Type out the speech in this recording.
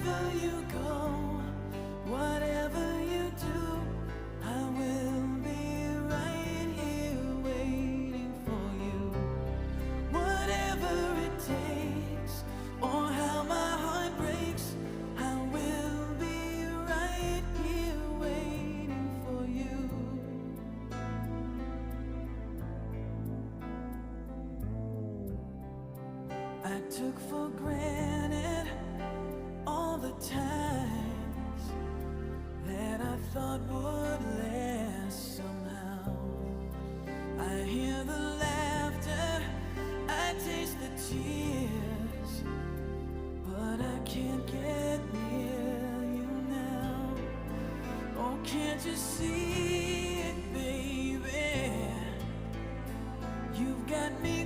Wherever you go, whatever you do, I will be right here waiting for you. Whatever it takes, or how my heart breaks, I will be right here waiting for you. I took for granted all the times that I thought would last somehow. I hear the laughter, I taste the tears, but I can't get near you now. Oh, can't you see it, baby? You've got me